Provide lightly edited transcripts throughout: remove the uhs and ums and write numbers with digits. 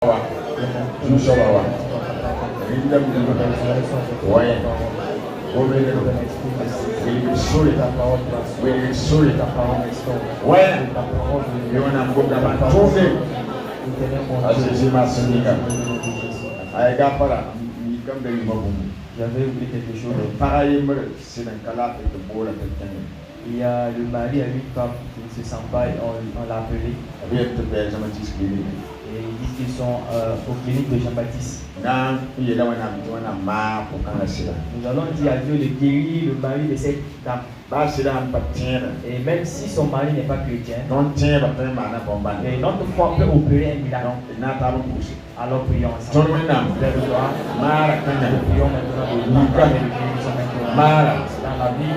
J'avais oublié quelque chose. Il y a le mari à une femme qui ne se sent pas et on l'a appelé. Et ils disent qu'ils sont aux cliniques de Jean-Baptiste. Nous allons dire à Dieu de guérir le mari de cette dame. Et même si son mari n'est pas chrétien, et notre foi peut opérer un miracle. Alors prions ensemble. Prions maintenant de dans la vie de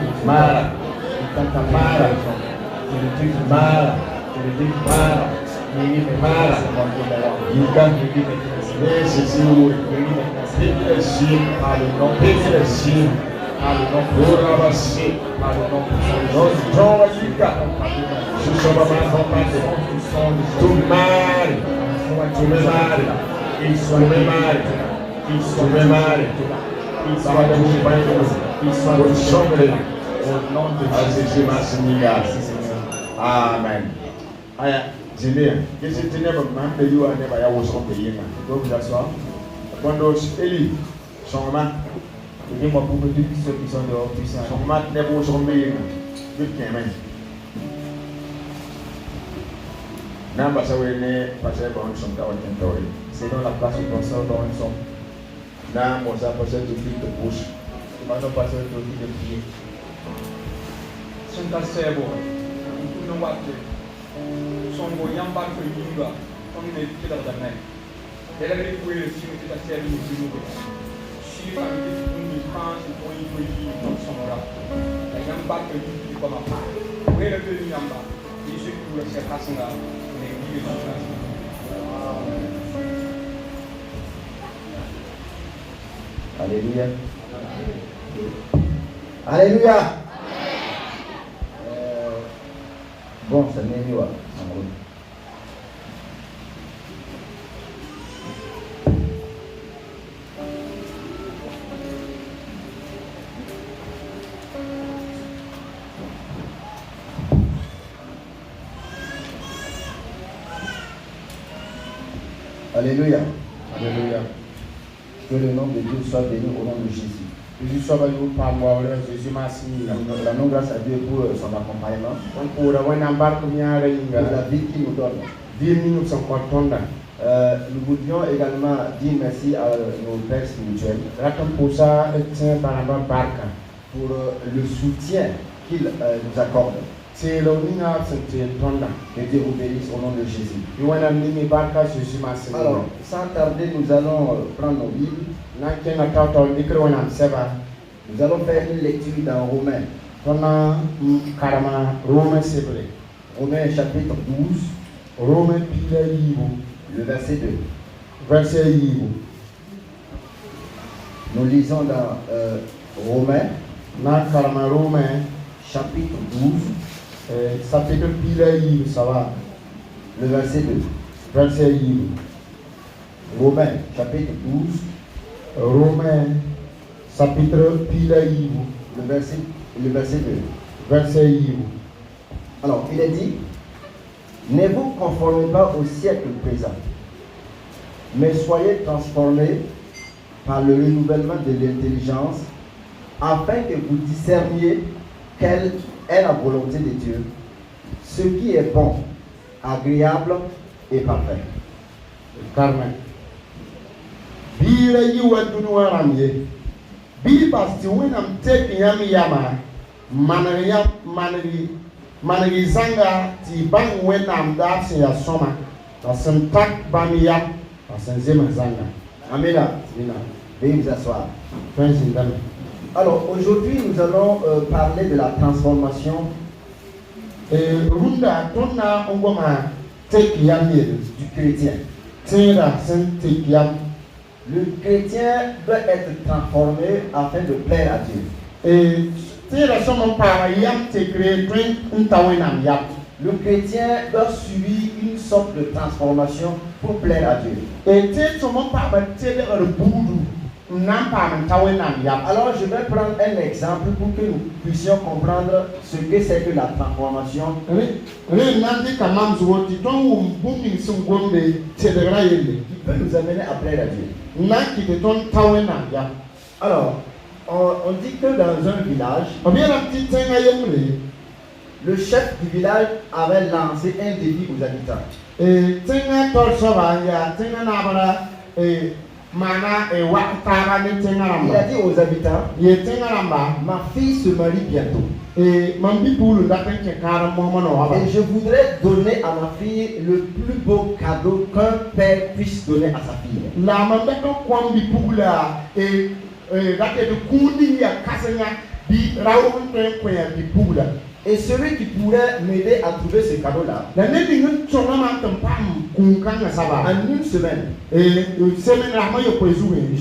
Amen. Jimmy, qu'est-ce que tu n'as pas de you and never was on the year? Go to that one. When those Eli, Songman, aidez-moi pour que tous ceux qui sont dehors puissent entrer. Songman never was on the year. Good came. Numbers away near Pastor on some tower territory. C'est dans la place où on sort dans une somme. Now was that person to feed the bush. Maintenant, passer au tour de prier. Santa Sebo, no water. Songo yamba ko yinga, on me kila da nai. Ela me foi assim que tá sendo no jogo. Se vai me um canto com isso e não sonora. A yamba ko yinga como a pá. Ela veio yamba. Isso que o se passa na igreja. Alléluia. Alléluia. Bon, ça n'est mieux. Alléluia. Alléluia. Que le nom de Dieu soit béni au nom de Jésus. La nom grâce à Dieu pour son accompagnement. Pour la vie qu'il nous donne. Nous voudrions également dire merci à nos pères spirituels pour le soutien qu'ils nous accordent. Que Dieu vous bénisse au nom de Jésus. Alors, sans tarder, nous allons prendre nos Bibles. Nous allons faire une lecture dans Romains. Romains chapitre 12, le verset 2. Nous lisons dans Romains chapitre 12, le verset 2. Romains chapitre 12, le verset 2. Alors, il est dit, ne vous conformez pas au siècle présent, mais soyez transformés par le renouvellement de l'intelligence, afin que vous discerniez quelle est la volonté de Dieu, ce qui est bon, agréable et parfait. Carmen. Manigizanga ti bang wenam da ya soma da sentak bamiyam da senzema zanga. Amina. Veuillez vous asseoir. Alors aujourd'hui nous allons parler de la transformation runda tonna ongoma tekiyam du chrétien. Tira sen tekiyam. Le chrétien doit être transformé afin de plaire à Dieu. Le chrétien doit subir une sorte de transformation pour plaire à Dieu. Alors je vais prendre un exemple pour que nous puissions comprendre ce que c'est que la transformation. Qui peut nous amener à plaire à Dieu. Alors, on dit que dans un village, le chef du village avait lancé un défi aux habitants. Il a dit aux habitants, ma fille se marie bientôt. Et je voudrais donner à ma fille le plus beau cadeau qu'un père puisse donner à sa fille. Et celui qui pourrait m'aider à trouver ce cadeau-là, en une semaine, je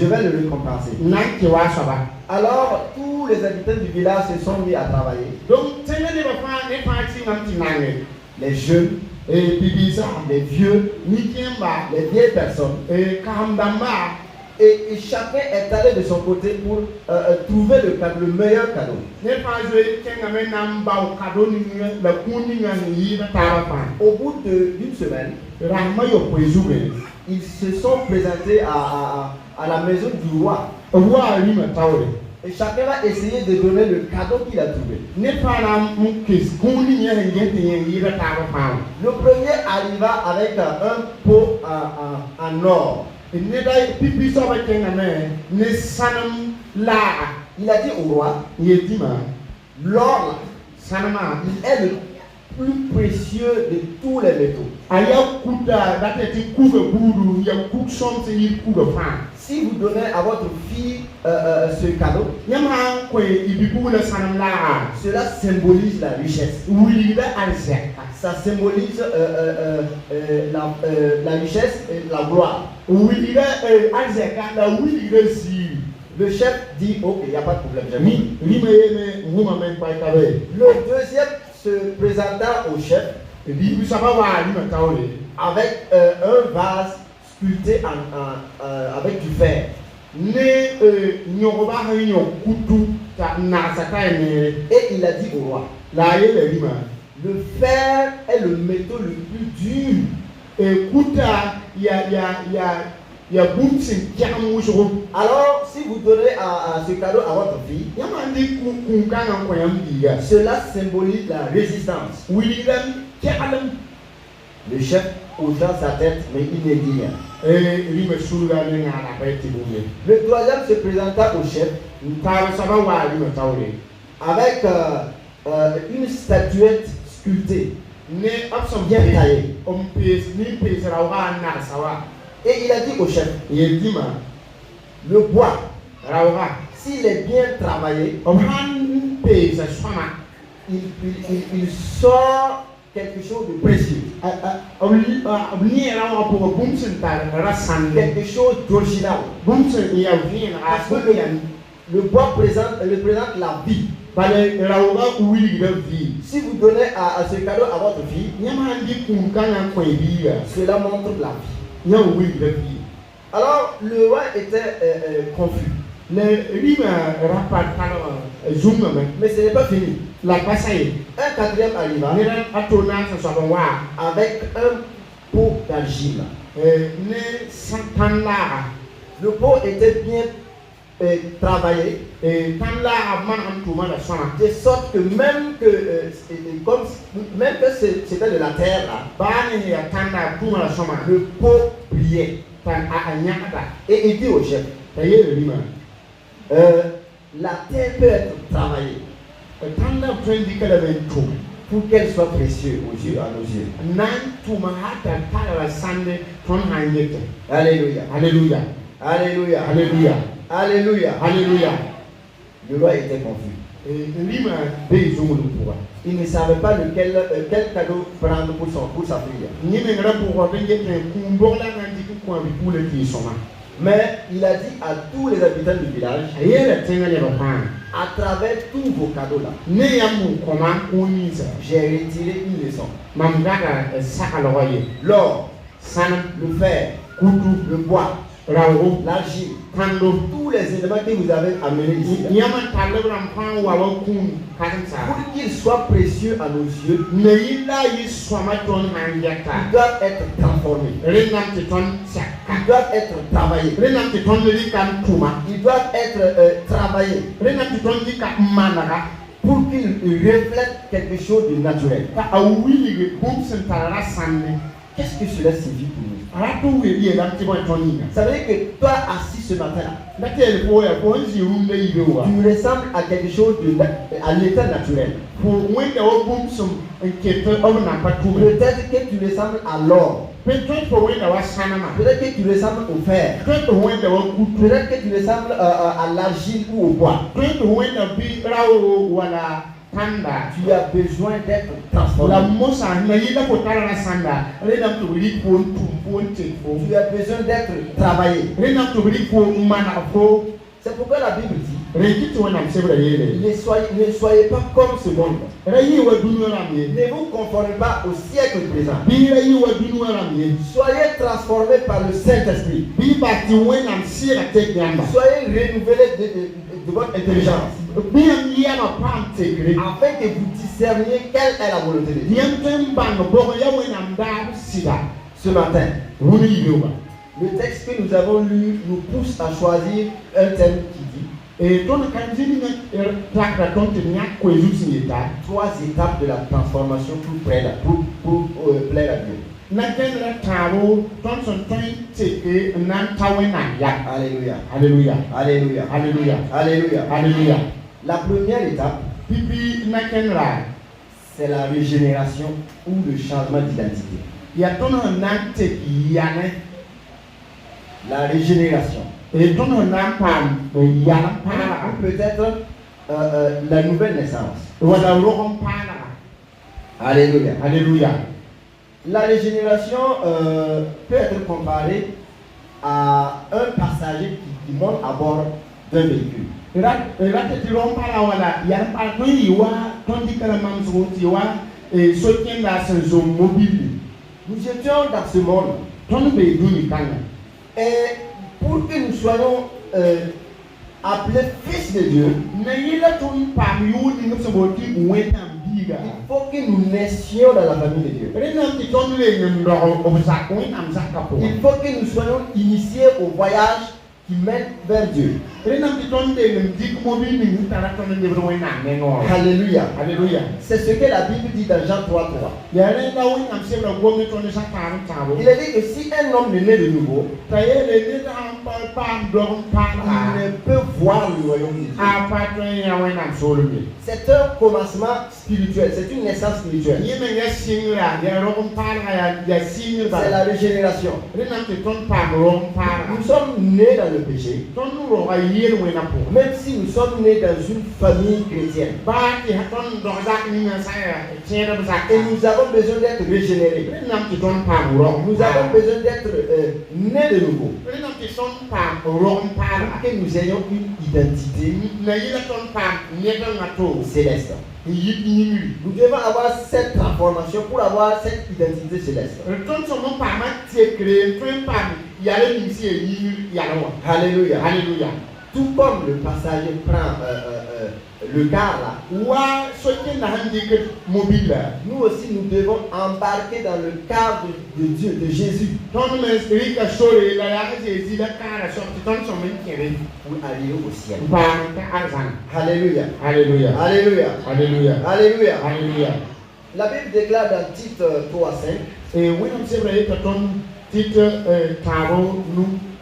vais le récompenser. Alors, tous les habitants du village se sont mis à travailler. Les jeunes, les vieux, les vieilles personnes. Et chacun est allé de son côté pour trouver le meilleur cadeau. Au bout d'une semaine, ils se sont présentés à la maison du roi. Et chacun a essayé de donner le cadeau qu'il a trouvé. Le premier arriva avec un pot en or. Il a dit au roi, l'or est le plus précieux de tous les métaux. Si vous donnez à votre fille ce cadeau, cela symbolise la richesse. Ça symbolise la richesse et la gloire. Le chef dit, ok, il n'y a pas de problème. Le deuxième se présenta au chef avec un vase sculpté avec du fer. Et il a dit au roi, le fer est le métaux le plus dur. Alors, si vous donnez ce cadeau à votre fille, cela symbolise la résistance. Le chef hocha sa tête, mais il ne dit rien. Le troisième se présenta au chef avec une statuette sculptée, bien taillée. Et il a dit au chef, le bois, s'il est bien travaillé, il sort quelque chose de précieux. Quelque chose d'original. Le bois présente la vie. Si vous donnez à ce cadeau à votre fille, cela montre la vie. Alors le roi était confus. Mais ce n'est pas fini. Un quatrième arriva avec un pot d'argile. Le pot était bien travaillé, de sorte que même que c'était de la terre là, le pot brillait. Et il dit au chef, la terre peut être travaillée pour qu'elle soit précieuse à nos yeux. Alléluia. Alléluia. Alléluia. Alléluia. Alléluia. Alléluia. Le roi était confus. Il ne savait pas quel cadeau prendre pour sa fille. Mais il a dit à tous les habitants du village, à travers tous vos cadeaux là, j'ai retiré une leçon. L'or, le fer, le bois, l'argile, tous les éléments que vous avez amenés ici, pour qu'ils soient précieux à nos yeux, ils doivent être transformés. Ils doivent être travaillés. Ils doivent être travaillés pour qu'ils reflètent quelque chose de naturel. Qu'est-ce que cela signifie pour nous? Ça veut dire que toi assis ce matin, tu ressembles à quelque chose à l'état naturel. Peut-être que tu ressembles à l'or. Peut-être que tu ressembles au fer. Peut-être que tu ressembles à l'argile ou au bois. Tu as besoin d'être transformé. Tu as besoin d'être travaillé. C'est pourquoi la Bible dit, ne soyez pas comme ce monde. Ne vous conformez pas au siècle présent. Soyez transformés par le Saint-Esprit. Soyez renouvelés de votre intelligence, afin que vous discerniez quelle est la volonté de Dieu. Ce matin, le texte que nous avons lu nous pousse à choisir un thème qui dit 3 étapes de la transformation pour plaire à Dieu. Alléluia. Alléluia. Alléluia. Alléluia. Alléluia. Alléluia. La première étape, c'est la régénération ou le changement d'identité. La régénération. Ou peut-être la nouvelle naissance. Alléluia. Alléluia. La régénération peut être comparée à un passager qui monte à bord d'un véhicule. Nous étions dans ce monde. Et pour que nous soyons appelés fils de Dieu, il faut que nous naissions dans la famille de Dieu. Il faut que nous soyons initiés au voyage qui mène vers Dieu. Alléluia. Alléluia. C'est ce que la Bible dit dans Jean 3:3. Il est dit que si un homme est né de nouveau, il ne peut voir le royaume de Dieu. C'est un commencement spirituel, c'est une naissance spirituelle. C'est la régénération. Nous sommes nés dans le péché, même si nous sommes nés dans une famille chrétienne. Et nous avons besoin d'être régénérés. Nous avons besoin d'être nés de nouveau. Pour que nous ayons une identité céleste. Nous devons avoir cette transformation pour avoir cette identité céleste. Alléluia. Alléluia. Tout comme le passager prend le car là, nous aussi nous devons embarquer dans le car de Dieu, de Jésus, pour arriver au ciel. Alléluia. Alléluia. Alléluia. Alléluia. Alléluia. Alléluia. La Bible déclare dans Tite 3:5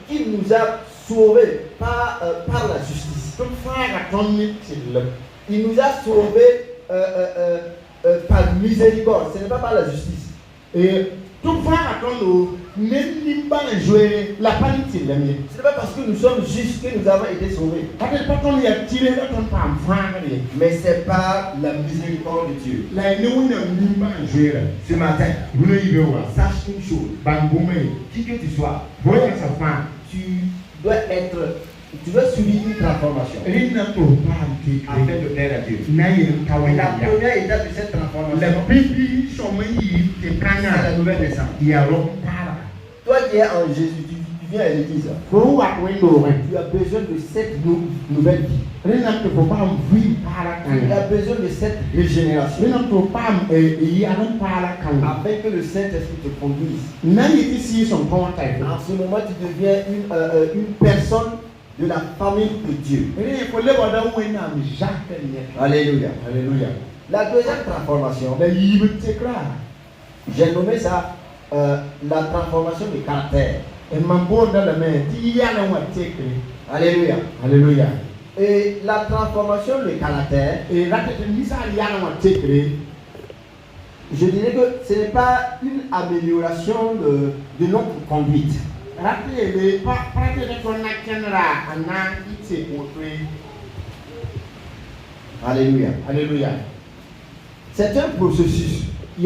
qu'il nous a sauvés par la justice. Il nous a sauvés par miséricorde. Ce n'est pas par la justice. Ce n'est pas parce que nous sommes justes que nous avons été sauvés. Mais c'est par la miséricorde de Dieu. Ce matin, sache une chose. Qui que tu sois, tu dois être, tu dois subir une transformation afin de plaire à Dieu. La première étape de cette transformation, c'est la nouvelle naissance. Toi qui es en Jésus, tu viens à l'église, tu as besoin de cette nouvelle vie. Tu as besoin de cette régénération afin que le Saint-Esprit te conduise. En ce moment, tu deviens une personne de la famille de Dieu. Alléluia. Alléluia. La deuxième transformation, j'ai nommé ça la transformation de caractère. Alléluia. Alléluia. Et la transformation de caractère, je dirais que ce n'est pas une amélioration de notre conduite. Alléluia. Alléluia. C'est un processus. Et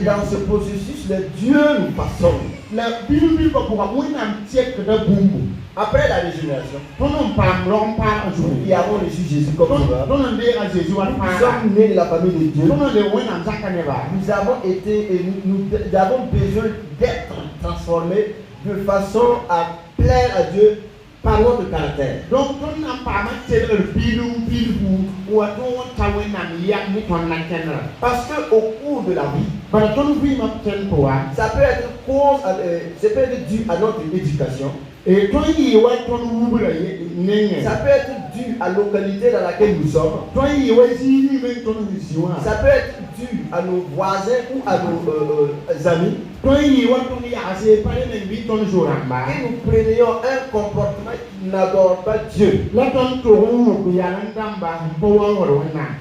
dans ce processus, le Dieu nous façonne. Après la régénération, nous avons reçu Jésus comme sauveur. Nous sommes nés de la famille de Dieu. Nous avons besoin d'être transformés de façon à plaire à Dieu par notre caractère. Donc, parce qu'au cours de la vie, ça peut être dû à notre éducation. Ça peut être dû à la localité dans laquelle nous sommes. Ça peut être dû à nos voisins ou à nos amis. Et nous prenions un comportement qui n'adore pas Dieu.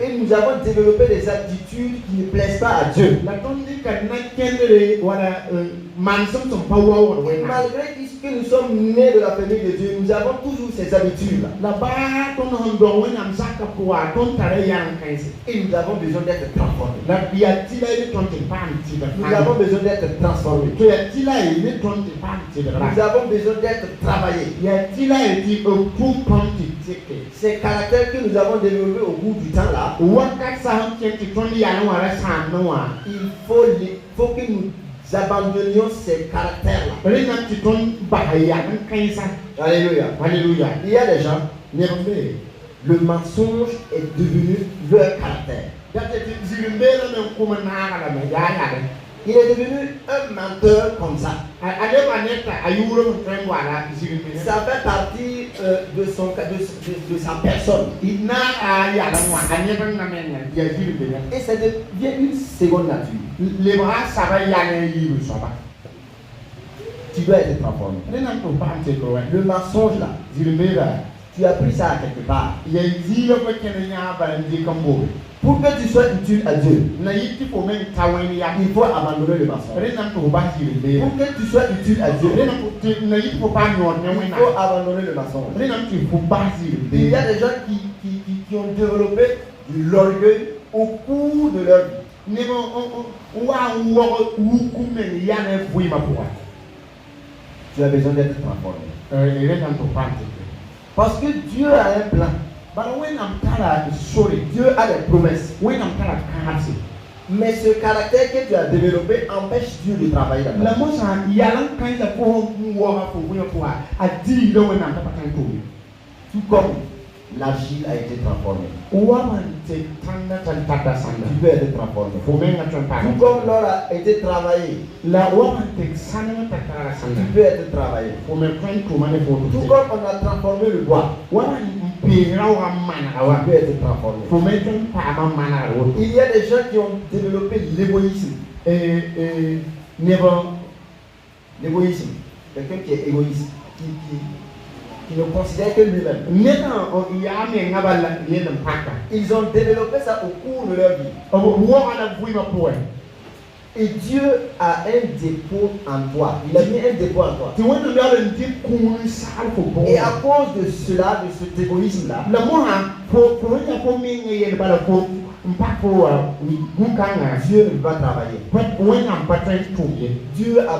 Et nous avons développé des attitudes qui ne plaisent pas à Dieu. Malgré que nous sommes nés de la famille de Dieu, nous avons toujours ces habitudes-là. Et nous avons besoin d'être transformés. Nous avons besoin d'être transformés. Nous avons besoin d'être travaillés. Ces caractères que nous avons développés au bout du temps là, il faut que nous abandonnions ces caractères-là. Alléluia. Alléluia. Il y a des gens, le mensonge est devenu leur caractère. Il est devenu un menteur comme ça. Ça fait partie de sa personne. Et ça devient une seconde nature. Tu dois être transformé. Le mensonge là, tu as pris ça à quelque part. Pour que tu sois utile à Dieu, il faut abandonner le mensonge. Pour que tu sois utile à Dieu, il faut abandonner le mensonge. Il y a des gens qui ont développé de l'orgueil au cours de leur vie. Tu as besoin d'être transformé. Parce que Dieu a un plan. Dieu a des promesses. Mais ce caractère que tu as développé empêche Dieu de travailler dans ta vie. Tout comme l'argile a été transformée. Tu peux être transformé. Tout comme l'or a été travaillé. Tu peux être travaillé. Tout comme on a transformé le bois. Tu peux être transformé. Il y a des gens qui ont développé l'égoïsme. L'égoïsme. Quelqu'un qui est égoïste. Qui ne considère que lui-même. Ils ont développé ça au cours de leur vie. Et Dieu a un dépôt en toi. Il a mis un dépôt en toi. Et à cause de cela, de cet égoïsme-là, Dieu ne peut pas travailler. Tu as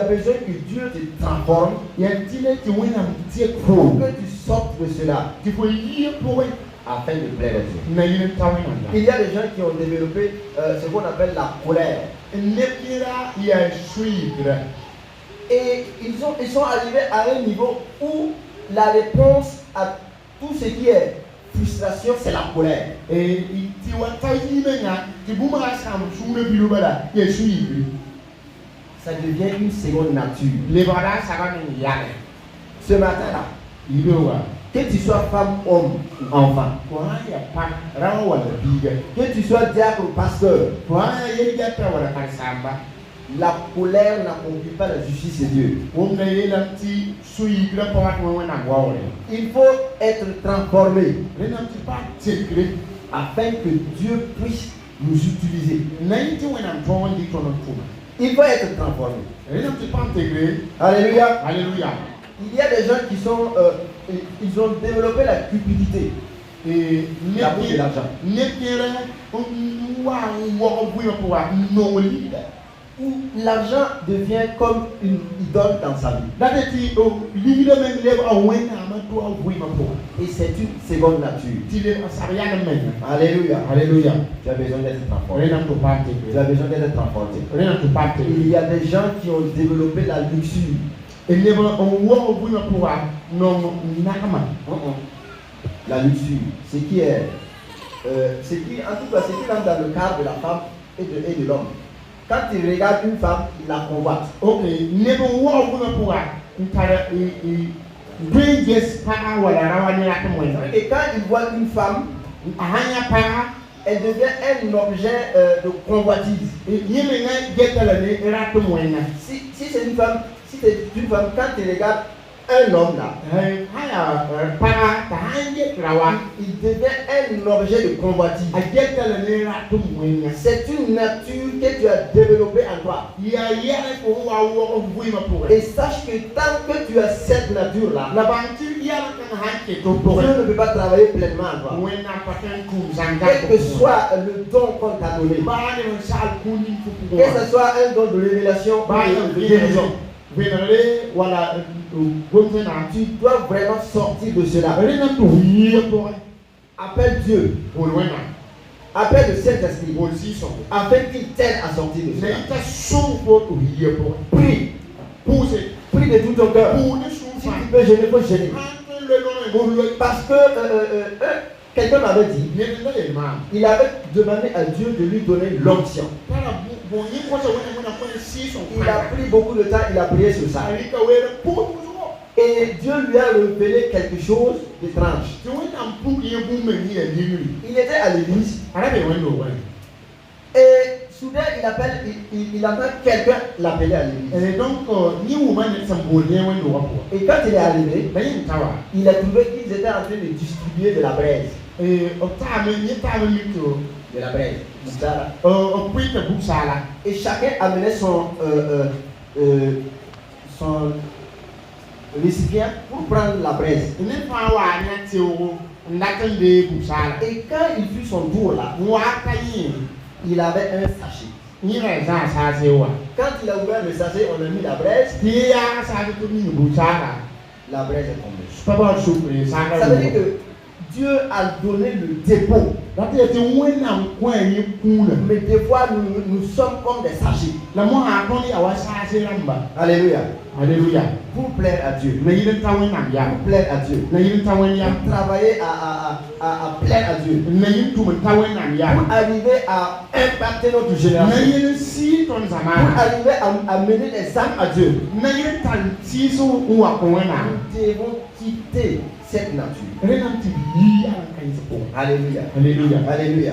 besoin que Dieu te transforme pour que tu sortes de cela afin de plaire à Dieu. Il y a des gens qui ont développé ce qu'on appelle la colère. Et ils sont arrivés à un niveau où la réponse à tout ce qui est frustration, c'est la colère. Ça devient une seconde nature. Ce matin-là, que tu sois femme, homme ou enfant, que tu sois diacre ou pasteur, la colère n'accomplit pas la justice de Dieu. Il faut être transformé afin que Dieu puisse nous utiliser. Il faut être transformé. Alléluia. Alléluia. Il y a des gens qui sont, ils ont développé la cupidité. Et l'amour de l'argent. Où l'argent devient comme une idole dans sa vie. Et c'est une seconde nature. Alléluia. Alléluia. Tu as besoin d'être transformé. Tu as besoin d'être transformé. Il y a des gens qui ont développé la luxure. La luxure, ce qui est, en tout cas, ce qui rentre dans le cadre de la femme et de l'homme. Quand il regarde une femme, il la convoite. Et quand il voit une femme, elle devient un objet de convoitise. Si c'est une femme, quand il regarde un homme là, il devient un objet de convoitise. C'est une nature que tu as développée en toi. Et sache que tant que tu as cette nature là, Dieu ne peut pas travailler pleinement en toi. Quel que soit le don qu'on t'a donné, que ce soit un don de révélation ou de guérison, tu dois vraiment sortir de cela. Appelle Dieu. Appelle le Saint-Esprit afin qu'il t'aide à sortir de cela. Prie de tout ton cœur. Si tu peux gêner, il faut gêner. Parce que quelqu'un m'avait dit, il avait demandé à Dieu de lui donner l'onction. Il a pris beaucoup de temps, il a prié sur ça. Et Dieu lui a révélé quelque chose d'étrange. Il était à l'église. Et soudain, il entend quelqu'un l'appeler à l'église. Et quand il est arrivé, il a trouvé qu'ils étaient en train de distribuer de la braise. De la braise. Et chacun amenait son récipient pour prendre la braise. Et quand il fut son tour là, il avait un sachet. Quand il a ouvert le sachet, on a mis la braise. La braise est tombée. Ça veut dire que Dieu a donné le dépôt. Mais des fois, nous sommes comme des sachets. Alléluia. Alléluia. Pour plaire à Dieu. Pour plaire à Dieu. Pour travailler à plaire à Dieu. Pour arriver à impacter notre génération. Pour arriver à mener les âmes à Dieu. Nous devons quitter cette nature. Alléluia. Alléluia. Alléluia. Alléluia.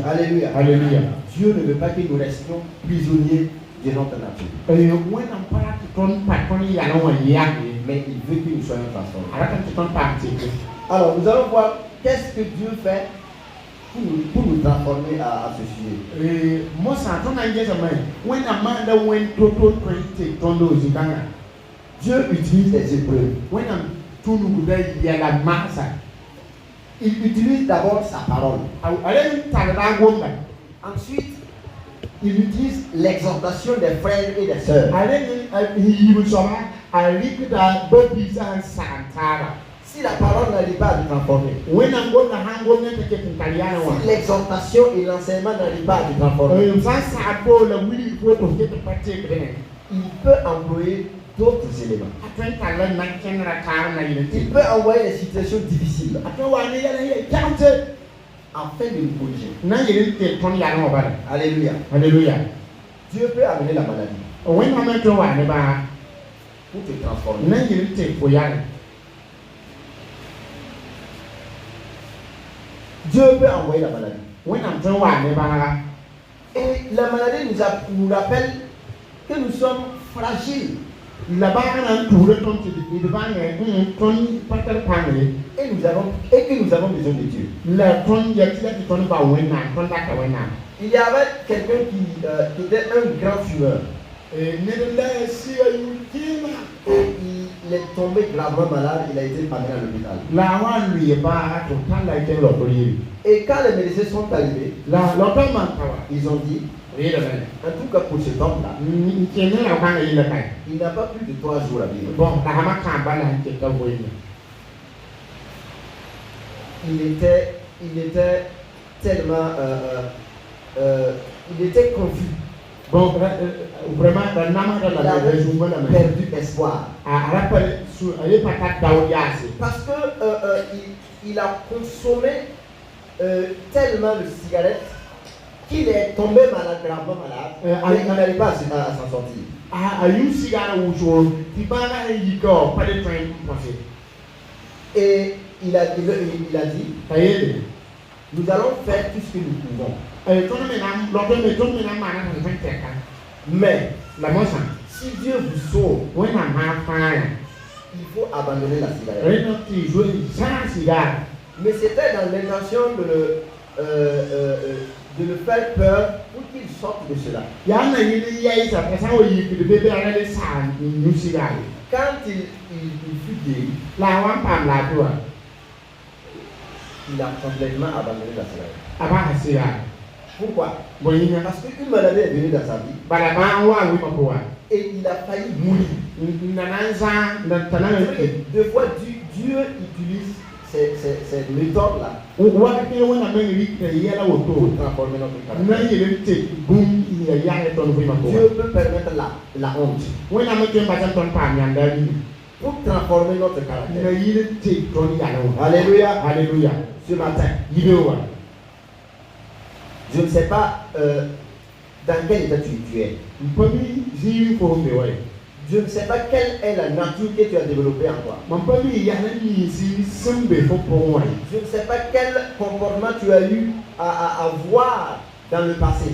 Alléluia. Alléluia. Dieu ne veut pas que nous restions prisonniers de notre nature. Mais il veut que nous soyons transformés. Alors nous allons voir qu'est-ce que Dieu fait pour nous transformer à ce sujet. Dieu utilise les épreuves. il utilise d'abord sa parole. Ensuite, il utilise l'exhortation des frères et des sœurs. Si la parole n'arrive pas à te transformer, si l'exhortation et l'enseignement n'arrivent pas à te transformer, il peut employer d'autres éléments. Il peut envoyer des situations difficiles afin de nous corriger. Alléluia. Alléluia. Dieu peut amener la maladie pour te transformer. Dieu peut envoyer la maladie. Et la maladie nous rappelle que nous sommes fragiles. Et que nous avons besoin de Dieu. Il y avait quelqu'un qui était un grand fumeur. Et il est tombé gravement malade, il a été amené à l'hôpital. Et quand les médecins sont arrivés, ils ont dit, en tout cas pour cet homme-là, il n'a pas plus de 3 jours à vivre. Il était tellement il était confus. Vraiment, il a perdu espoir. Parce que il a consommé tellement de cigarettes qu'il est tombé malade, gravement malade, mais il n'arrive pas à s'en sortir. Et il a dit, nous allons faire tout ce que nous pouvons. Mais si Dieu vous sauve, il faut abandonner la cigarette. Mais c'était dans l'intention de le faire peur pour qu'il sorte de cela. Quand il fut guéri, il a complètement abandonné la cigarette. Pourquoi? Parce qu'une maladie est venue dans sa vie et il a failli mourir. Deux fois, Dieu utilise ces méthodes-là pour transformer notre caractère. Dieu peut permettre la honte pour transformer notre caractère. Alléluia. Alléluia. Ce matin, je ne sais pas dans quel état tu es. Je ne sais pas quelle est la nature que tu as développée en toi. Je ne sais pas quel comportement tu as eu à avoir dans le passé.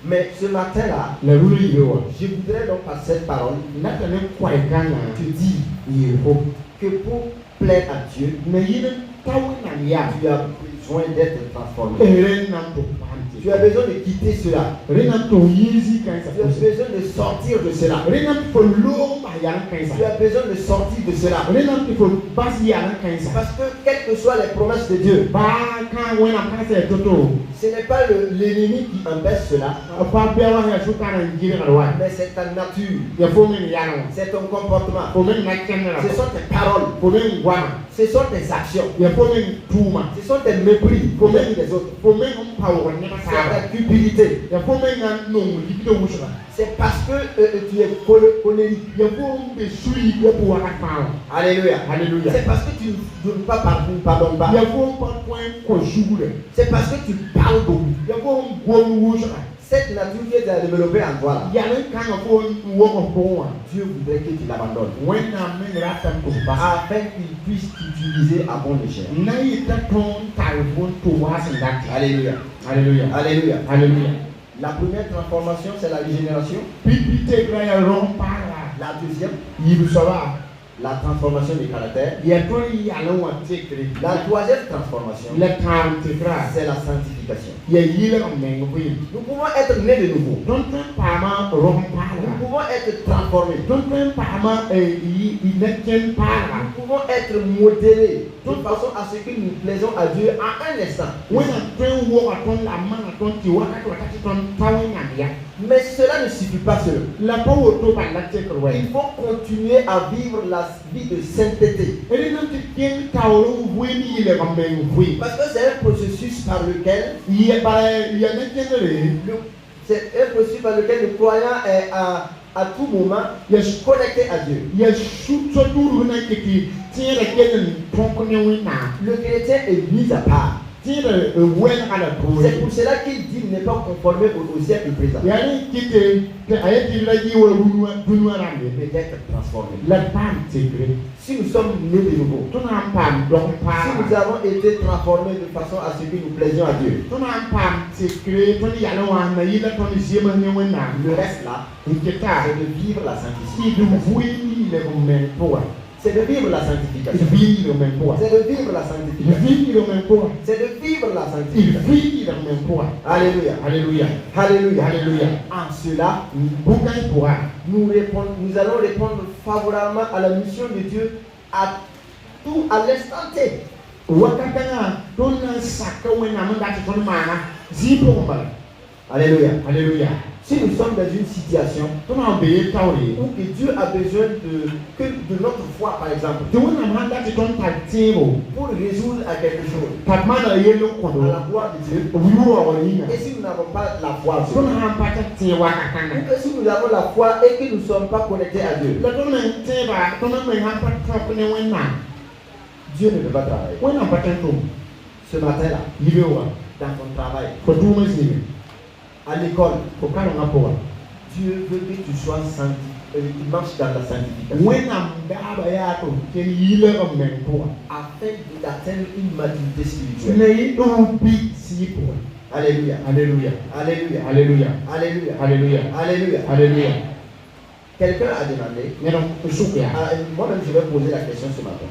Mais ce matin-là, je voudrais donc par cette parole te dire que pour plaire à Dieu, tu as besoin d'être transformé. Tu as besoin de quitter cela. Tu as besoin de sortir de cela. Tu as besoin de sortir de cela. Parce que quelles que soient les promesses de Dieu, ce n'est pas l'ennemi qui empêche cela, mais c'est ta nature, c'est ton comportement, ce sont tes paroles, ce sont tes actions, ce sont tes mépris pour les autres, c'est ta cupidité. C'est parce que tu es colérique. Alléluia. Alléluia. C'est parce que tu ne donnes pas pardonnes pas. C'est parce que tu parles beaucoup. Cette nature que tu as développée en toi, Dieu voudrait que tu l'abandonnes afin qu'il puisse t'utiliser à bon escient. Alléluia. Alléluia. Alléluia. Alléluia. La première transformation, c'est la régénération. La deuxième, la transformation du caractère. La troisième transformation, c'est la sanctification. Nous pouvons être nés de nouveau. Nous pouvons être transformés. Ton pen parma il ne tient pas. Nous pouvons être modélés de façon à ce que nous plaisons à Dieu à un instant. When I'm praying walk upon la main upon the wakati ton tawin amia. Mais cela ne suffit pas seul. La power to by la take away. Il faut continuer à vivre la vie de sainteté. Et non te tien tauro weni le comme oui. Parce que c'est un processus par lequel Il y a c'est un processus par lequel le croyant est à tout moment connecté à Dieu. il y a surtout une qui tient laquelle Le chrétien est mis à part. C'est pour cela qu'il dit n'est pas conformé au siècle présent. Mais d'être transformé. Si nous sommes nés de nouveau, si nous avons été transformés de façon à ce que nous plaisions à Dieu, le reste là, c'est de vivre la sanctification. C'est de vivre la sanctification. C'est de vivre la sanctification. C'est de vivre la sanctification. Alléluia. Alléluia. Alléluia. Alléluia. En cela, nous allons répondre favorablement à la mission de Dieu à l'instant T. Alléluia. Alléluia. Si nous sommes dans une situation où que Dieu a besoin de notre foi, par exemple, pour résoudre à quelque chose, à la gloire de Dieu, et si nous n'avons pas la foi, ou que si nous avons la foi et que nous ne sommes pas connectés à Dieu, Dieu ne peut pas travailler. Ce matin-là, dans ton travail, à l'école, Dieu veut que tu sois sanctifié, tu marches dans la sanctification. Afin d'atteindre une maturité spirituelle. Alléluia. Alléluia. Alléluia. Alléluia. Alléluia. Alléluia. Alléluia. Alléluia. Quelqu'un a demandé. Moi-même, je vais poser la question ce matin.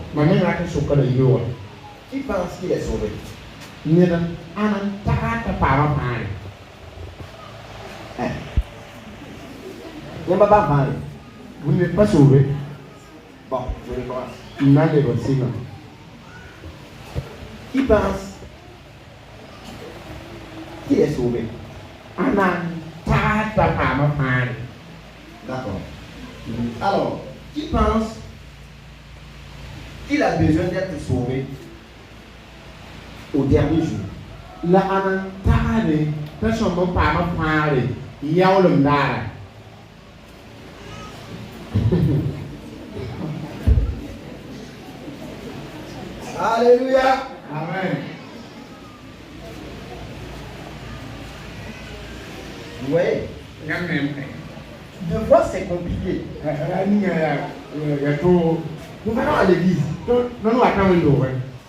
Qui pense qu'il est sauvé? Il ne m'a pas parlé. Vous n'êtes pas sauvé. Bon, je recommence. Qui pense qu'il est sauvé? D'accord. Alors, qui pense qu'il a besoin d'être sauvé au dernier jour? Alléluia. Amen. Vous voyez? Deux fois c'est compliqué. Nous venons à l'église.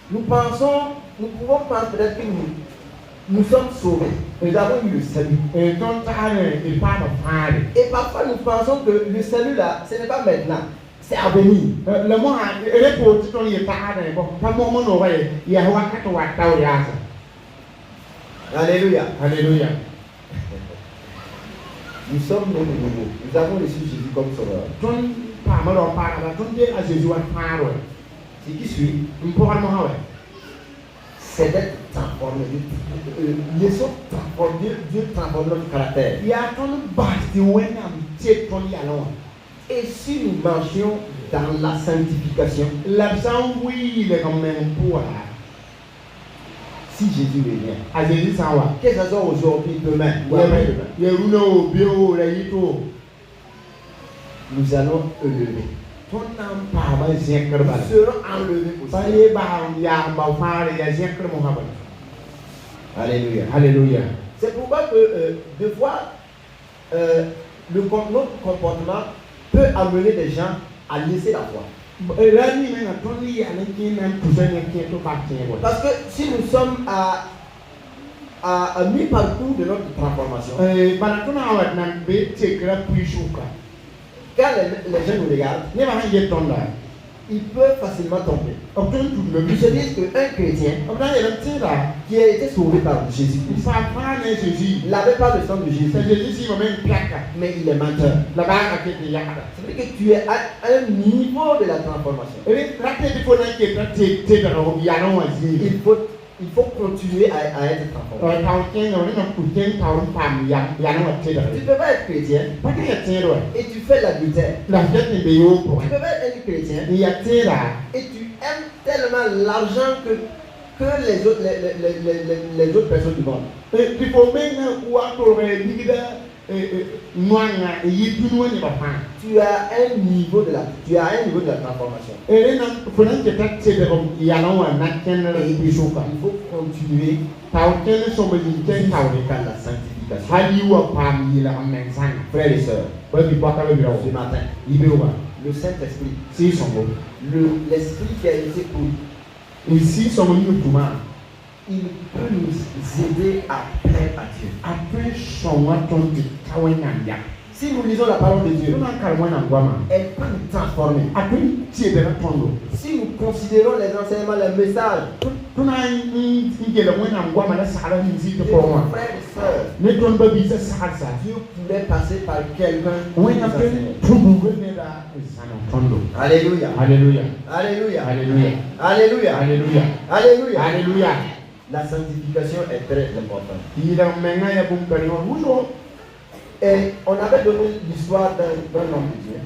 Nous pouvons penser peut-être que nous sommes sauvés. Nous avons eu le salut. Et parfois nous pensons que le salut là, ce n'est pas maintenant. C'est à venir. Alléluia. Alléluia. Nous sommes nés de nouveau. Nous avons reçu Jésus comme sauveur. Ce qui suit, c'est d'être transformé. Dieu transforme notre caractère. Et si nous marchions dans la sanctification, si Jésus revient, que ce soit aujourd'hui, demain ou après-demain, nous allons élever. Nous serons enlevés aussi. Alléluia. Alléluia. C'est pourquoi que des fois, notre comportement peut amener des gens à laisser la foi. Parce que si nous sommes à mi-parcours de notre transformation, quand les gens nous regardent, ils peuvent facilement tomber. Ils se disent qu'un chrétien qui a été sauvé par Jésus-Christ n'avait pas le sang de Jésus, mais il est menteur. C'est-à-dire que tu es à un niveau de la transformation. Il faut continuer à être transformé. Tu ne peux pas être chrétien et tu fais l'adultère. Tu ne peux pas être chrétien et tu aimes tellement l'argent que les autres personnes du monde. Tu as un niveau de la transformation. Il faut continuer dans la sanctification. Frères et sœurs, ce matin, le Saint-Esprit, l'Esprit qui a été pour il peut nous aider à plaire à Dieu. Si nous lisons la parole de Dieu, elle peut nous transformer. Si nous considérons les enseignements, les messages, frères et sœurs, Dieu pouvait passer par quelqu'un. Alléluia. Alléluia. Alléluia. Alléluia. Alléluia. Alléluia. Alléluia. Alléluia. La sanctification est très importante. Et on avait donné l'histoire d'un homme de Dieu.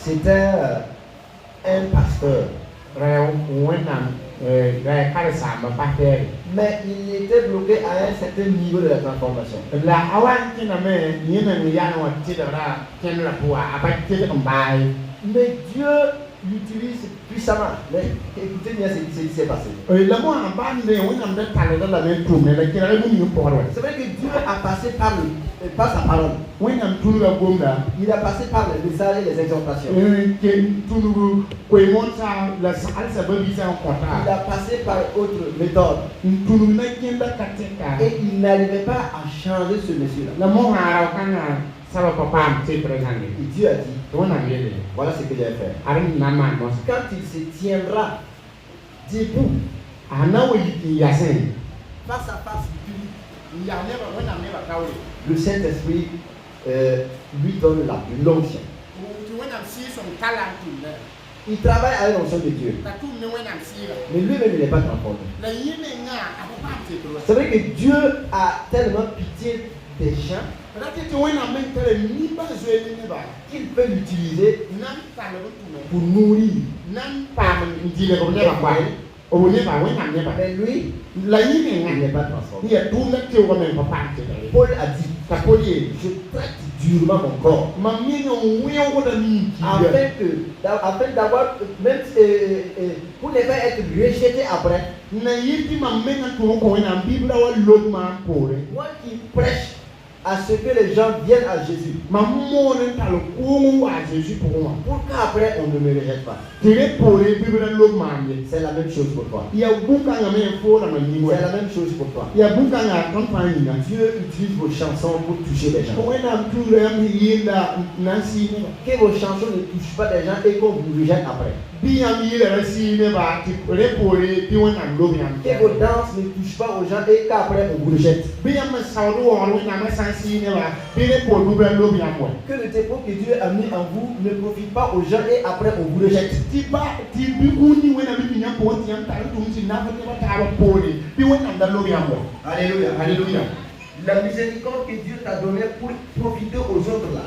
C'était un pasteur. Mais il était bloqué à un certain niveau de la transformation. Mais Dieu l'utilise puissamment. Mais écoutez bien ce qui s'est passé. C'est vrai que Dieu a passé par sa parole. Il a passé par les messages et les exhortations. Il a passé par autre méthode. Et il n'arrivait pas à changer ce monsieur-là. Et Dieu a dit, voilà ce que j'ai fait. Quand il se tiendra debout, face à face, le Saint-Esprit lui donne l'onction. Il travaille à l'onction de Dieu. Mais lui-même, il n'est pas transformé. C'est vrai que Dieu a tellement pitié des gens qu'il peut l'utiliser pour nourrir. Mais lui, il n'est pas transformé. Paul a dit, je traite durement mon corps afin d'avoir, même pour ne pas être rejeté après. Moi qui prêche à ce que les gens viennent à Jésus, pour qu'après on ne me rejette pas. C'est la même chose pour toi. C'est la même chose pour toi. Dieu utilise vos chansons pour toucher les gens. Que vos chansons ne touchent pas les gens et qu'on vous rejette après. Que vos danses ne touchent pas aux gens et qu'après on vous rejette. Que le dépôt que Dieu a mis en vous ne profite pas aux gens et après on vous rejette. Alléluia. Alléluia. La miséricorde que Dieu t'a donnée pour profiter aux autres là.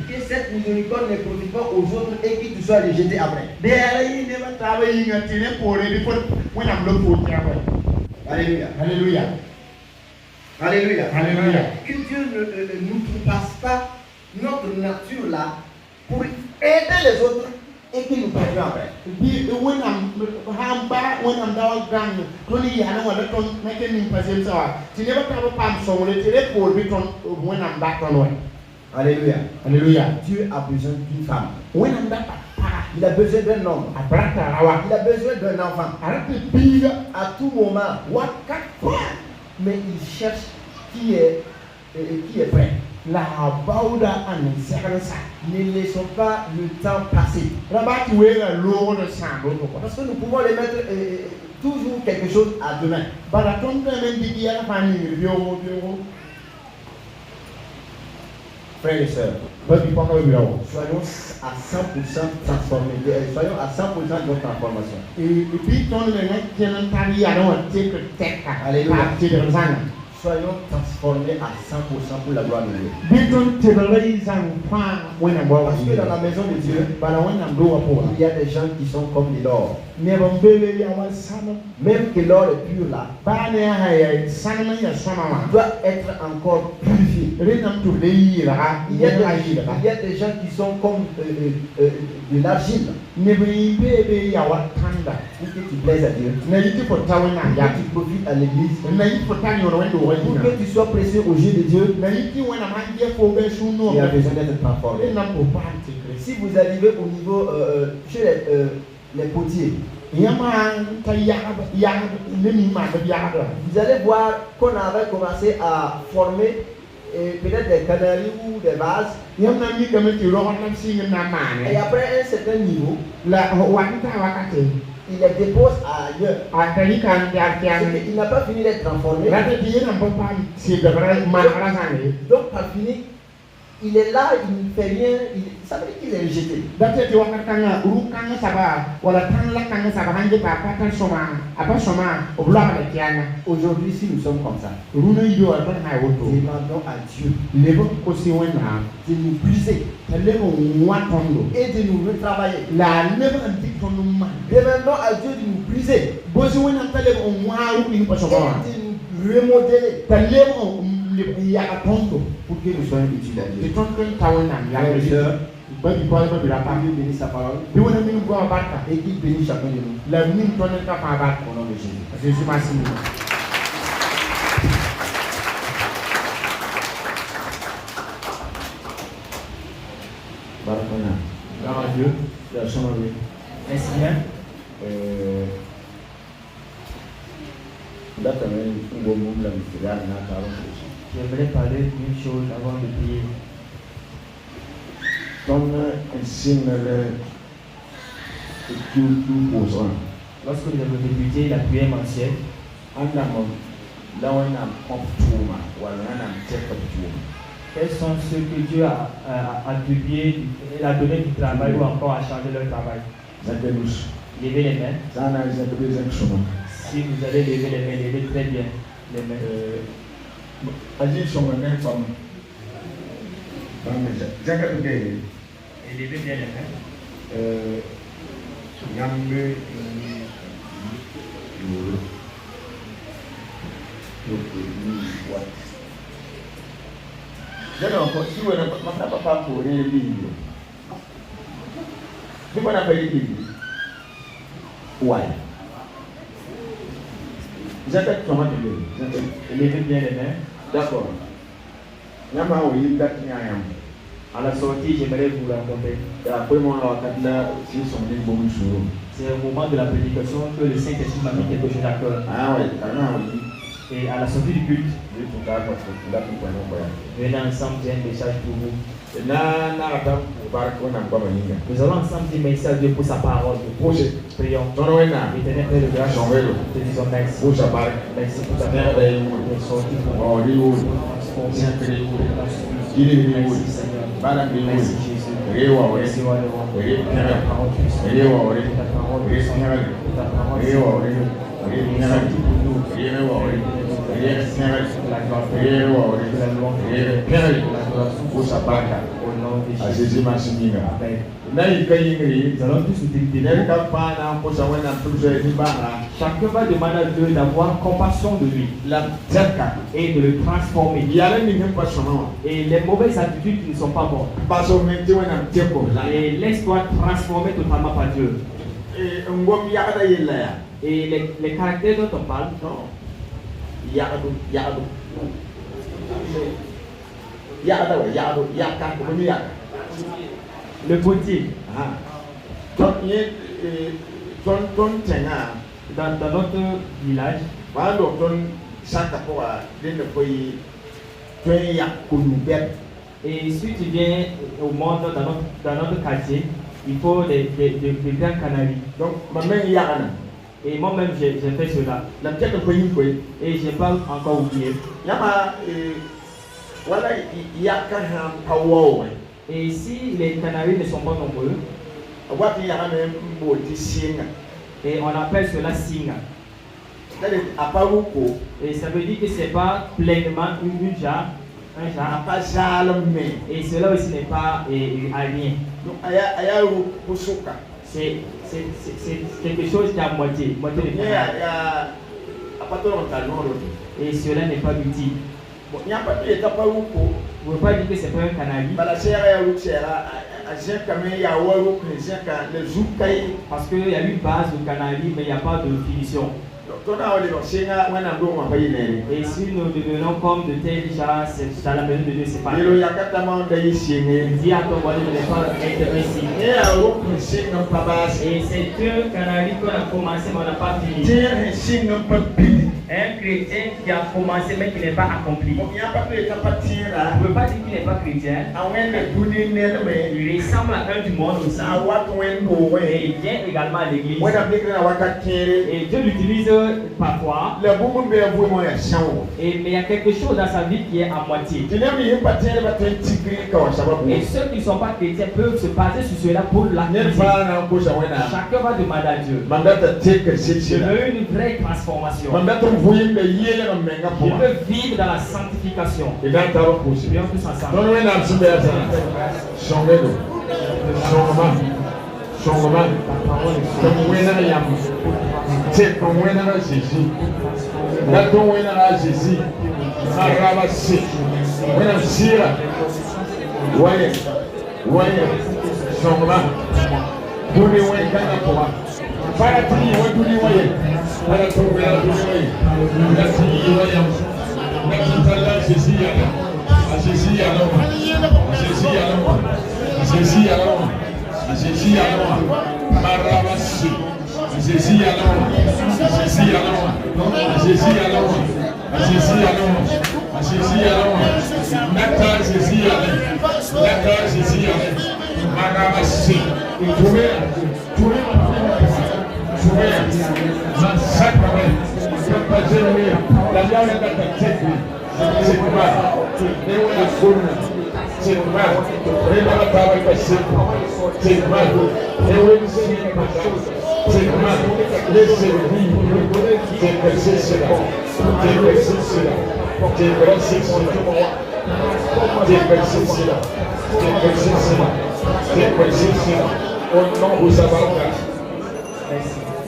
Que cette miséricorde ne profite pas aux autres et qu'il te soit rejeté après. Alléluia. Alléluia. Alléluia. Alléluia. Que Dieu ne nous passe pas notre nature là pour aider les autres et qu'il nous perdure après. Alléluia. Alléluia. Dieu a besoin d'une femme. Il a besoin d'un homme. Il a besoin d'un enfant. À tout moment. Mais il cherche qui est et qui est prêt. La bauda an sekansa. Ne laissons pas le temps passer. Rabat wera logo de sambo ko. Parce que nous pouvons les mettre toujours quelque chose à demain. Baraton de men di ya fani bio. Frères et sœurs, soyons à 100% transformés. Soyons à 100% de notre transformation. Alléluia. Soyons transformés à 100% pour la gloire de Dieu. Parce que dans la maison de Dieu, il y a des gens qui sont comme de l'or. Même que l'or est pur là, il doit être encore purifié. Il y a des gens qui sont comme de l'argile. Pour que tu plaises à Dieu, pour que tu profites à l'église, pour que tu sois précieux aux yeux de Dieu, il a besoin d'être transformé. Si vous arrivez au niveau chez les potiers, vous allez voir qu'on avait commencé à former peut-être des canaries ou des vases. Et après un certain niveau, il les dépose ailleurs. Il n'a pas fini d'être transformé. Donc par fini, il est là, il ne fait rien, ça veut dire qu'il est rejeté. Aujourd'hui, si nous sommes comme ça, demandons à Dieu de nous briser et de nous retravailler. Demandons à Dieu de nous briser et de nous remodeler pour que nous soyons utiles à Dieu. Dieu bénisse sa parole et qu'il bénisse chacun de nous. Au nom de Jésus. Gloire à Dieu. Merci bien. J'aimerais parler d'une chose avant de prier. Lorsque nous avons débuté la prière mensuelle, quels sont ceux que Dieu a attribué, il a donné du travail ou encore a changé leur travail? Levez les mains. Si vous allez lever les mains, levez très bien les mains. Et levez bien les mains. Levez bien les mains. D'accord. À la sortie, j'aimerais vous raconter. C'est au moment de la prédication que le Saint-Esprit m'a mis quelque chose à cœur. Et à la sortie du culte, venez ensemble, j'ai un message pour vous. Nous allons ensemble dire merci à Dieu pour sa parole. Prions. Éternel Père de grâce, te disons merci. Merci pour ta parole. Merci pour merci Seigneur. Merci Jésus. Merci chacun va demander à Dieu d'avoir compassion de lui et de le transformer. Et les mauvaises attitudes qui ne sont pas bonnes. Et laisse-toi transformer totalement par Dieu. Et les caractères dont on parle, le potier. Dans notre village, Et si tu viens au monde dans notre quartier, il faut des grands canaris. Donc, ma main y a un. Et moi-même, j'ai fait cela. Et je n'ai pas encore oublié. Et si les canaris ne sont pas nombreux, et on appelle cela singa. Et ça veut dire que ce n'est pas pleinement un genre. Et cela aussi n'est pas alien. C'est quelque chose qui est à moitié de canari. Et cela n'est pas utile. Vous ne pouvez pas dire que c'est pas un canari. Parce qu'il y a une base de canari, mais il n'y a pas de finition. Et si nous devenons comme de tels gens, c'est dans la maison de Dieu, c'est pas. Dis à ton voisin de ne pas être ici. Et c'est un canari qu'on a commencé, mais on n'a pas fini. Un chrétien qui a commencé, mais qui n'est pas accompli. On ne peut pas dire qu'il n'est pas chrétien. Il ressemble à un du monde aussi. Et il vient également à l'église. Et Dieu l'utilise parfois. Mais il y a quelque chose dans sa vie qui est à moitié. Et ceux qui ne sont pas chrétiens peuvent se baser sur cela pour l'activer. Chacun va demander à Dieu. Je veux une vraie transformation. Je veux vivre dans la sanctification. Prions tous ensemble.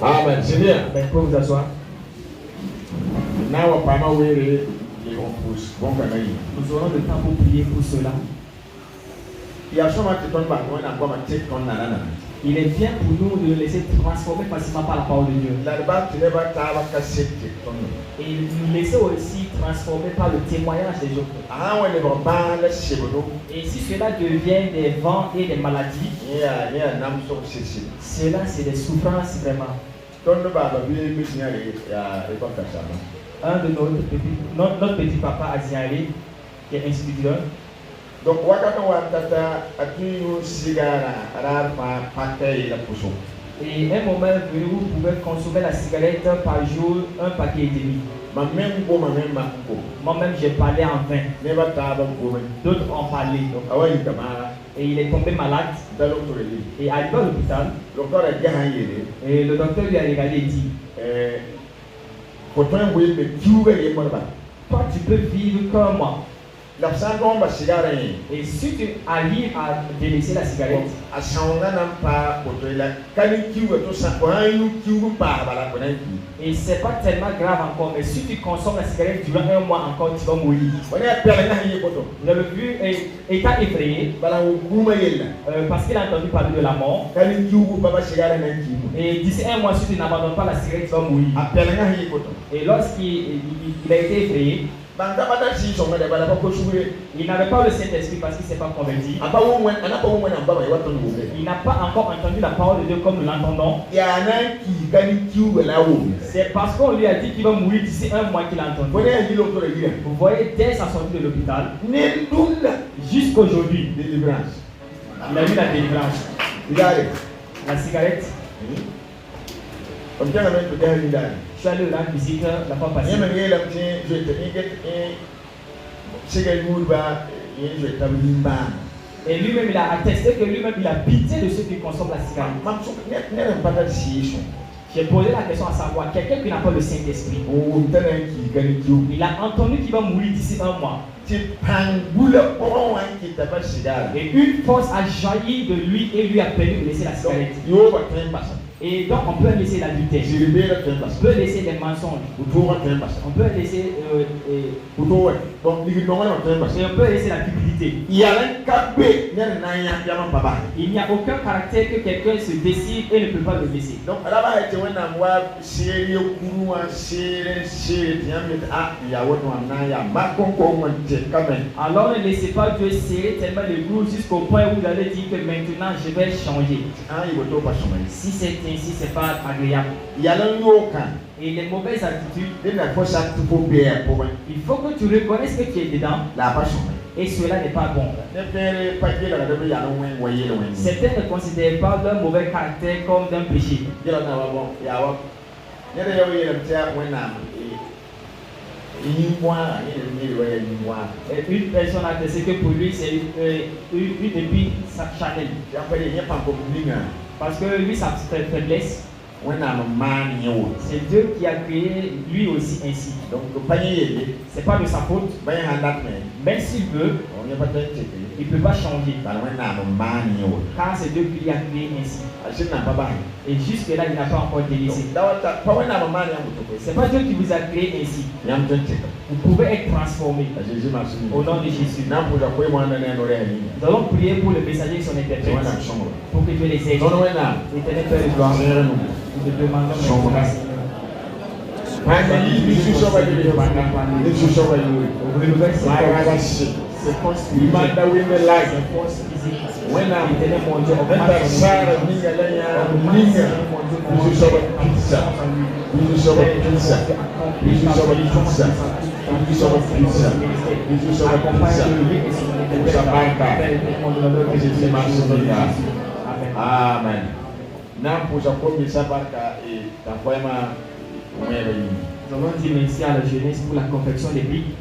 Amen. C'est bien. Vous pouvez vous asseoir. Nous aurons le temps pour prier pour cela. Il est bien pour nous de nous laisser transformer facilement par la parole de Dieu. Et nous laisser aussi transformer par le témoignage des autres. Et si cela devient des vents et des maladies, cela c'est des souffrances vraiment. Un de notre petit papa Aziaré, qui est instituteur. Donc, et un moment venu, vous pouvez consommer la cigarette par jour, un paquet et demi. Moi-même, j'ai parlé en vain. D'autres ont parlé. Et il est tombé malade. Et arrivé à l'hôpital, et le docteur lui a regardé et dit, toi, tu peux vivre comme moi. Et si tu arrives à délaisser la cigarette, et c'est pas tellement grave encore, mais si tu consommes la cigarette durant un mois encore, tu vas mourir. Vous avez vu, étant effrayé, parce qu'il a entendu parler de la mort, et d'ici un mois, si tu n'abandonnes pas la cigarette, tu vas mourir. Et lorsqu'il a été effrayé, Il n'avait pas le Saint-Esprit parce qu'il ne s'est pas converti. Il n'a pas encore entendu la parole de Dieu comme nous l'entendons. C'est parce qu'on lui a dit qu'il va mourir d'ici un mois qu'il a entendu. Vous voyez, dès sa sortie de l'hôpital, jusqu'aujourd'hui, il a eu la délivrance. La cigarette. Je suis allé rendre visite la fois passée. Et lui-même, il a attesté que lui-même, il a pitié de ceux qui consomment la cigarette. J'ai posé la question à savoir, quelqu'un qui n'a pas le Saint-Esprit, il a entendu qu'il va mourir d'ici un mois. Et une force a jailli de lui et lui a permis de laisser la cigarette. Et donc on peut laisser l'adultère, on peut laisser les mensonges, on peut laisser et on peut laisser la cupidité. Il n'y a aucun caractère que quelqu'un se décide et ne peut pas le laisser. Donc alors ne laissez pas Dieu serrer tellement le goût jusqu'au point où vous allez dire que maintenant je vais changer. Si c'est ainsi, c'est pas agréable. Et les mauvaises attitudes, il faut que tu reconnaisses que tu es dedans. Et cela n'est pas bon. Certains ne considèrent pas leur mauvais caractère comme d'un péché. Une personne a dit que pour lui c'est une épine Chanel. Parce que lui, sa faiblesse, c'est Dieu qui a créé lui aussi ainsi. Donc, c'est pas de sa faute. Même s'il veut, il ne peut pas changer. Car c'est Dieu qui l'a créé ainsi. Et jusque-là, il n'a pas encore délaissé. C'est pas Dieu qui vous a créé ainsi. Vous pouvez être transformé au nom de Jésus. Nous allons prier pour le messager et son interprète. Pour que Dieu les aide. Éternel Père de gloire, nous te demandons merci. C'est force physique. When I'm telling mon Dieu, Amen. Nous allons dire merci à la jeunesse pour la confection des briques.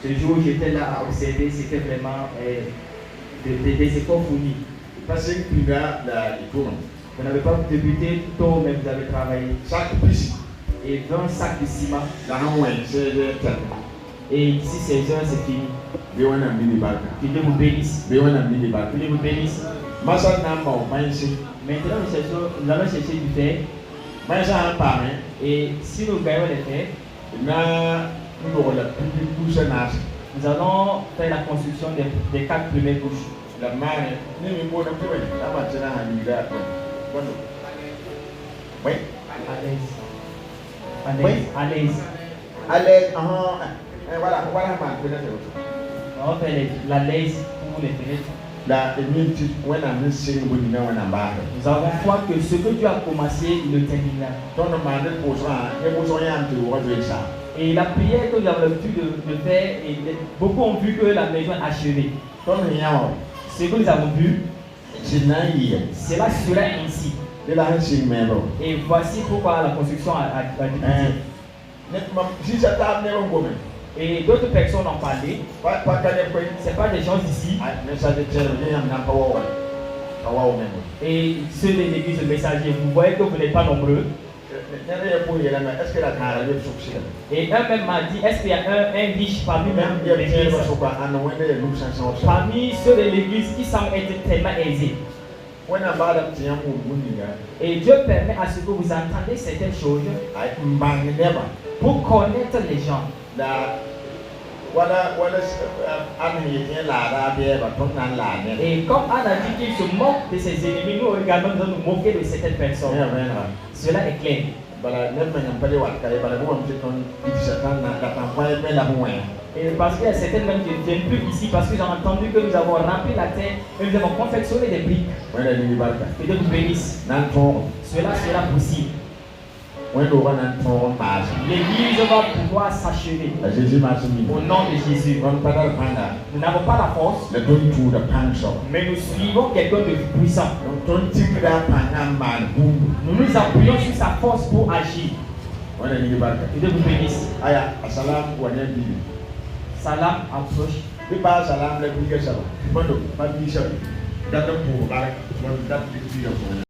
Ce jour où j'étais là à observer, c'était vraiment des efforts fournis. Vous n'avez pas débuté tôt, mais vous avez travaillé. Et 20 sacs de ciment. Et d'ici 16 heures, c'est fini. Que Dieu vous bénisse. Que Dieu vous bénisse. Maintenant, nous allons chercher du fer. Et si nous gagnons les fer, nous allons faire la construction des 4 premières couches. Oui. À l'aise. Voilà. On va faire la laisse pour les fenêtres. Nous avons foi que ce que Dieu a commencé, il le terminera. Et la prière que nous avons l'habitude de faire, et beaucoup ont vu que la maison est achevée. Ce que nous avons vu, cela sera ainsi. Et voici pourquoi la construction a débuté. Et d'autres personnes ont parlé. C'est pas des gens d'ici. Et ceux de l'église de messager, vous voyez que vous n'êtes pas nombreux. Et un même m'a dit, est-ce qu'il y a un riche parmi l'église, parmi ceux de l'église qui semblent être tellement aisés. Et Dieu permet à ce que vous entendez certaines choses pour connaître les gens. Et comme Anne a dit qu'il se moque de ses ennemis, nous également nous allons nous moquer de certaines personnes. Cela est clair. Et parce qu'il y a certaines même qui ne viennent plus ici parce qu'ils ont entendu que nous avons rempli la terre et nous avons confectionné des briques. Que Dieu nous bénisse. Cela sera possible. L'église va pouvoir s'achever au nom de Jésus. Nous n'avons pas la force, mais nous suivons quelqu'un de puissant. Nous nous appuyons sur sa force pour agir. Que Dieu vous bénisse. Salam approche.